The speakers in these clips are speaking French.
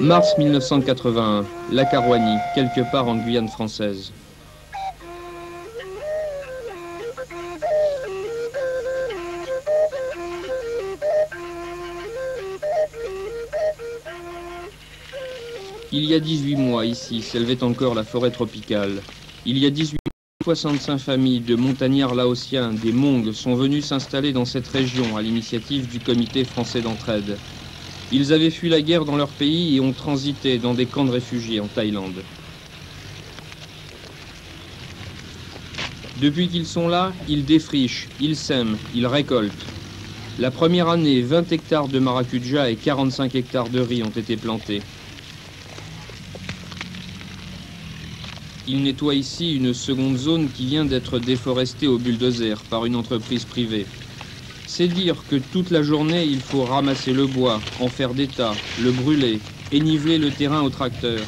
Mars 1981, Lac-Arouani, quelque part en Guyane française. Il y a 18 mois, ici, s'élevait encore la forêt tropicale. Il y a 18 mois, 65 familles de montagnards laotiens, des Hmongs, sont venus s'installer dans cette région à l'initiative du Comité français d'entraide. Ils avaient fui la guerre dans leur pays et ont transité dans des camps de réfugiés en Thaïlande. Depuis qu'ils sont là, ils défrichent, ils sèment, ils récoltent. La première année, 20 hectares de maracuja et 45 hectares de riz ont été plantés. Ils nettoient ici une seconde zone qui vient d'être déforestée au bulldozer par une entreprise privée. C'est dire que toute la journée, il faut ramasser le bois, en faire des tas, le brûler et niveler le terrain au tracteur.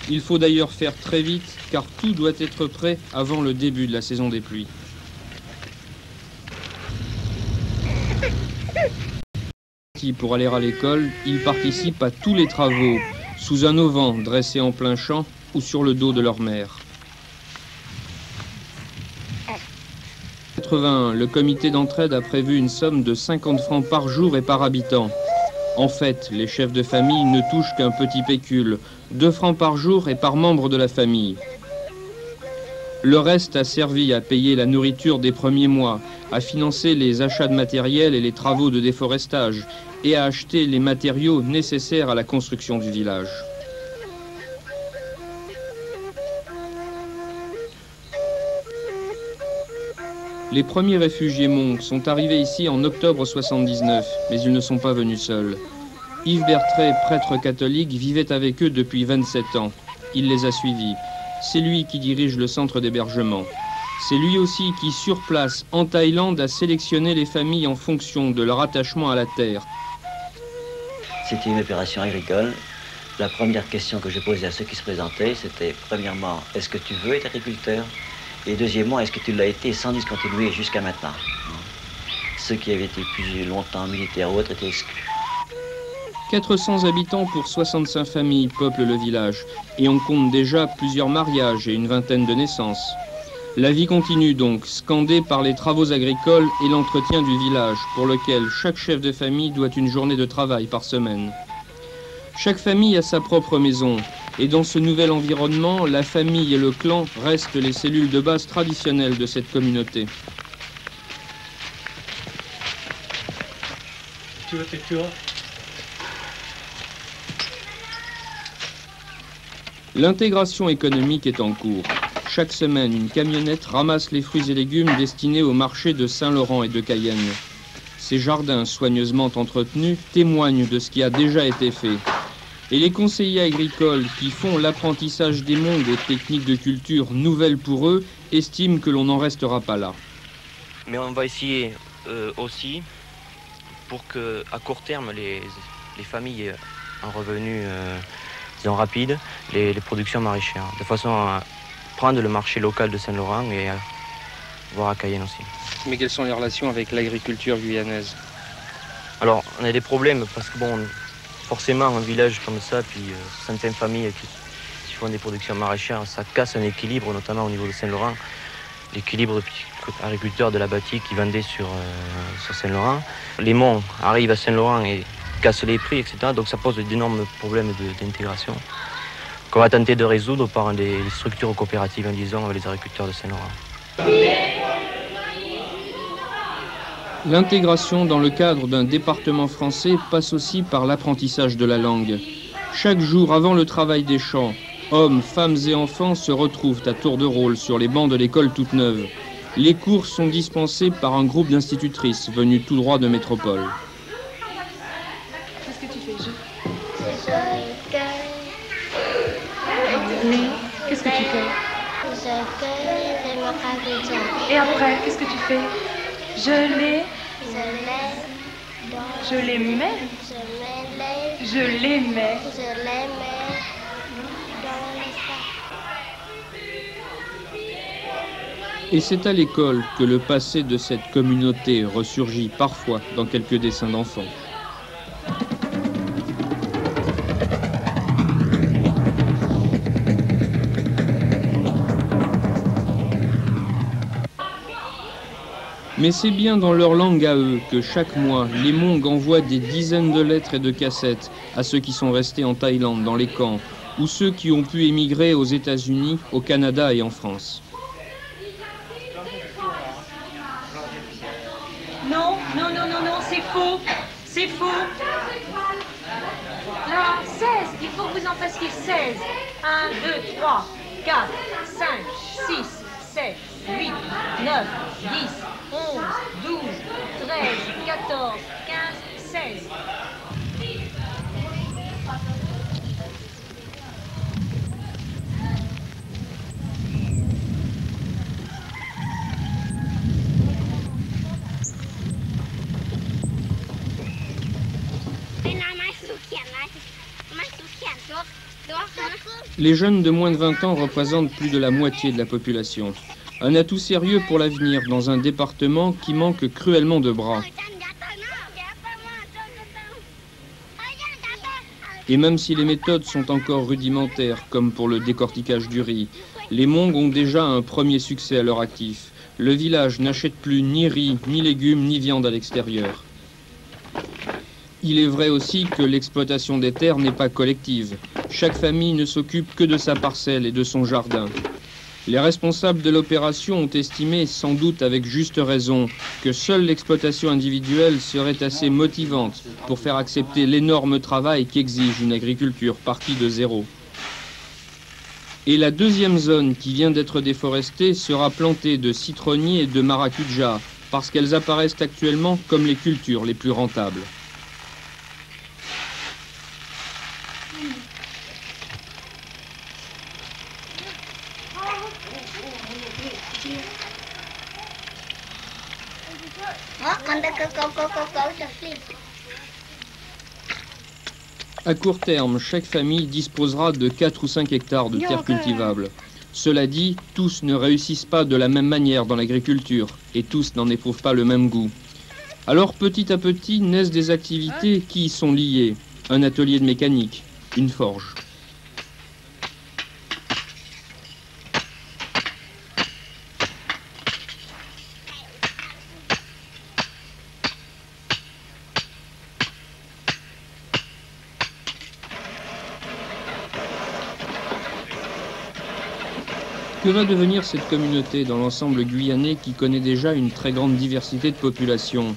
Il faut d'ailleurs faire très vite, car tout doit être prêt avant le début de la saison des pluies. Pour aller à l'école, ils participent à tous les travaux, sous un auvent dressé en plein champ ou sur le dos de leur mère. En 1981, le comité d'entraide a prévu une somme de 50 francs par jour et par habitant. En fait, les chefs de famille ne touchent qu'un petit pécule, 2 francs par jour et par membre de la famille. Le reste a servi à payer la nourriture des premiers mois, à financer les achats de matériel et les travaux de déforestage, et à acheter les matériaux nécessaires à la construction du village. Les premiers réfugiés Hmongs sont arrivés ici en octobre 79, mais ils ne sont pas venus seuls. Yves Bertré, prêtre catholique, vivait avec eux depuis 27 ans. Il les a suivis. C'est lui qui dirige le centre d'hébergement. C'est lui aussi qui, sur place, en Thaïlande, a sélectionné les familles en fonction de leur attachement à la terre. C'était une opération agricole. La première question que je posais à ceux qui se présentaient, c'était premièrement, est-ce que tu veux être agriculteur ? Et deuxièmement, est-ce que tu l'as été sans discontinuer jusqu'à maintenant? Ceux qui avaient été plus longtemps militaires ou autres étaient exclus. 400 habitants pour 65 familles peuplent le village. Et on compte déjà plusieurs mariages et une vingtaine de naissances. La vie continue donc, scandée par les travaux agricoles et l'entretien du village, pour lequel chaque chef de famille doit une journée de travail par semaine. Chaque famille a sa propre maison. Et dans ce nouvel environnement, la famille et le clan restent les cellules de base traditionnelles de cette communauté. L'intégration économique est en cours. Chaque semaine, une camionnette ramasse les fruits et légumes destinés au marché de Saint-Laurent et de Cayenne. Ces jardins soigneusement entretenus témoignent de ce qui a déjà été fait. Et les conseillers agricoles qui font l'apprentissage des Hmongs des techniques de culture nouvelles pour eux estiment que l'on n'en restera pas là. Mais on va essayer aussi pour qu'à court terme, les familles en revenus disons rapides, les productions maraîchères, de façon à prendre le marché local de Saint-Laurent et voire à Cayenne aussi. Mais quelles sont les relations avec l'agriculture guyanaise? Alors, on a des problèmes parce que bon, forcément, un village comme ça, puis certaines familles qui font des productions maraîchères, ça casse un équilibre, notamment au niveau de Saint-Laurent. L'équilibre des agriculteurs de la bâtie qui vendaient sur Saint-Laurent. Les Hmongs arrivent à Saint-Laurent et cassent les prix, etc. Donc ça pose d'énormes problèmes d'intégration qu'on va tenter de résoudre par des structures coopératives, disons, avec les agriculteurs de Saint-Laurent. L'intégration dans le cadre d'un département français passe aussi par l'apprentissage de la langue. Chaque jour avant le travail des champs, hommes, femmes et enfants se retrouvent à tour de rôle sur les bancs de l'école toute neuve. Les cours sont dispensés par un groupe d'institutrices venues tout droit de métropole. Qu'est-ce que tu fais, Qu'est-ce que tu fais? Je cueille des maracujas. Et après, qu'est-ce que tu fais? Je les mets. Je les mets Je les mets. dans le sac. Et c'est à l'école que le passé de cette communauté ressurgit parfois dans quelques dessins d'enfants. Mais c'est bien dans leur langue à eux que chaque mois, les Hmong envoient des dizaines de lettres et de cassettes à ceux qui sont restés en Thaïlande, dans les camps, ou ceux qui ont pu émigrer aux États-Unis, au Canada et en France. Non, non, non, non, non, c'est faux. C'est faux. Là, 16. Il faut que vous en fassiez 16. 1, 2, 3, 4, 5, 6, 7, 8, 9, 10, 11, 12, 13, 14, 15, 16. Les jeunes de moins de 20 ans représentent plus de la moitié de la population. Un atout sérieux pour l'avenir dans un département qui manque cruellement de bras. Et même si les méthodes sont encore rudimentaires, comme pour le décortiquage du riz, les Hmong ont déjà un premier succès à leur actif. Le village n'achète plus ni riz, ni légumes, ni viande à l'extérieur. Il est vrai aussi que l'exploitation des terres n'est pas collective. Chaque famille ne s'occupe que de sa parcelle et de son jardin. Les responsables de l'opération ont estimé, sans doute avec juste raison, que seule l'exploitation individuelle serait assez motivante pour faire accepter l'énorme travail qu'exige une agriculture partie de zéro. Et la deuxième zone qui vient d'être déforestée sera plantée de citronniers et de maracujas, parce qu'elles apparaissent actuellement comme les cultures les plus rentables. À court terme, chaque famille disposera de 4 ou 5 hectares de terres cultivables. Cela dit, tous ne réussissent pas de la même manière dans l'agriculture et tous n'en éprouvent pas le même goût. Alors petit à petit naissent des activités qui y sont liées. Un atelier de mécanique, une forge. Que va devenir cette communauté dans l'ensemble guyanais qui connaît déjà une très grande diversité de population?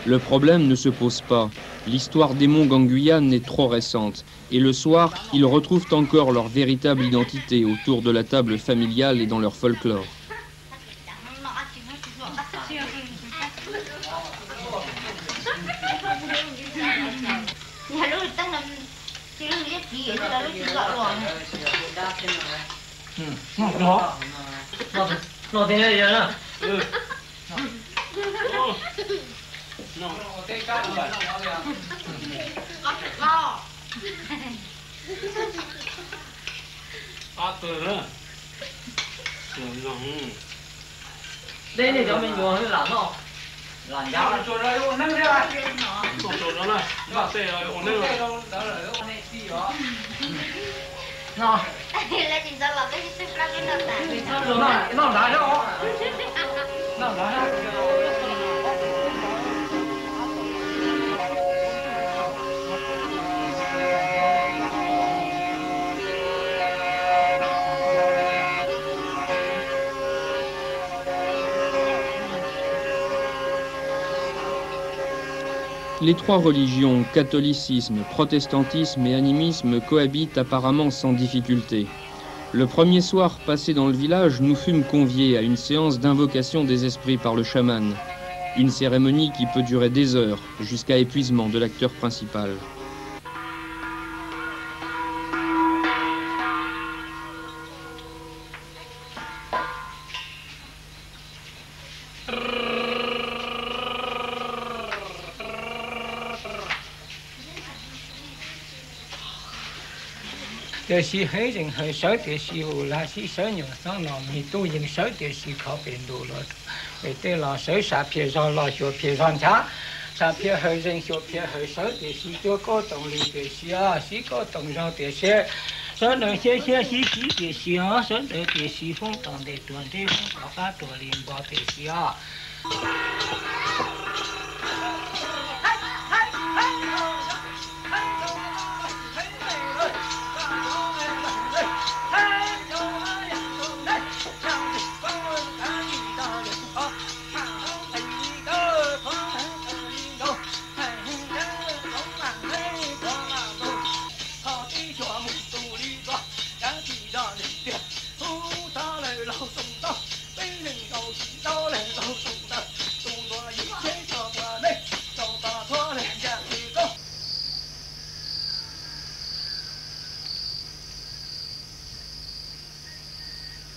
Le problème ne se pose pas. L'histoire des Hmong en Guyane est trop récente. Et le soir, ils retrouvent encore leur véritable identité autour de la table familiale et dans leur folklore. Đây này cho mình vừa hơi lắm không? Làm giá là chỗ đây ổn nâng ra. Chỗ đó này, nó tệ rồi ổn nâng rồi. Đó là ổn này gì đó. Nó. Là chỉ sao là cái sức ra cái nền tảng. Nó đá đó. Nó đá đó. Les trois religions, catholicisme, protestantisme et animisme, cohabitent apparemment sans difficulté. Le premier soir passé dans le village, nous fûmes conviés à une séance d'invocation des esprits par le chaman. Une cérémonie qui peut durer des heures, jusqu'à épuisement de l'acteur principal. Để sĩ hơi rừng hơi sớ để sĩ hồ là sĩ sớ nhỏ sáng nào mi tu dừng sớ để sĩ khó biến đồ rồi để tên là sớ sa phía do lo cho phía giòn chá sa phía hơi rừng cho phía hơi sớ để sĩ cho có tổng lý để sĩ có tổng rau để xe sớ nợ xe sĩ để sĩ sớ nợ để sĩ phong tổng để tuần để phong cả tổ liên bảo để sĩ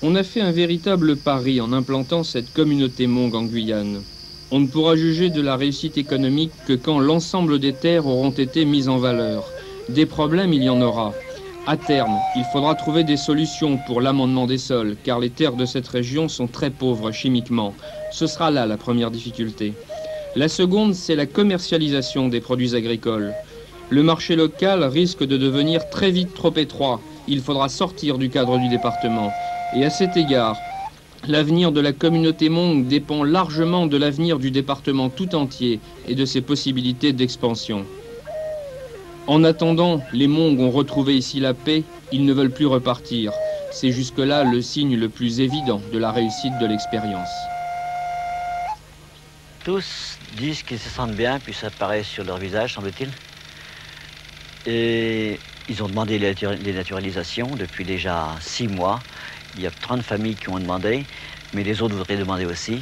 On a fait un véritable pari en implantant cette communauté Hmong en Guyane. On ne pourra juger de la réussite économique que quand l'ensemble des terres auront été mises en valeur. Des problèmes, il y en aura. À terme, il faudra trouver des solutions pour l'amendement des sols, car les terres de cette région sont très pauvres chimiquement. Ce sera là la première difficulté. La seconde, c'est la commercialisation des produits agricoles. Le marché local risque de devenir très vite trop étroit. Il faudra sortir du cadre du département. Et à cet égard, l'avenir de la communauté Hmong dépend largement de l'avenir du département tout entier et de ses possibilités d'expansion. En attendant, les Hmong ont retrouvé ici la paix, ils ne veulent plus repartir. C'est jusque-là le signe le plus évident de la réussite de l'expérience. Tous disent qu'ils se sentent bien, puis ça paraît sur leur visage, semble-t-il. Et ils ont demandé les naturalisations depuis déjà 6 mois. Il y a 30 familles qui ont demandé, mais les autres voudraient demander aussi.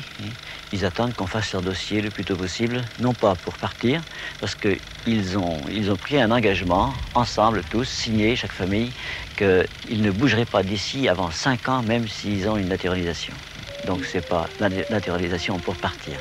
Ils attendent qu'on fasse leur dossier le plus tôt possible, non pas pour partir, parce qu'ils ont pris un engagement, ensemble tous, signé, chaque famille, qu'ils ne bougeraient pas d'ici avant 5 ans, même s'ils ont une naturalisation. Donc c'est pas la naturalisation pour partir.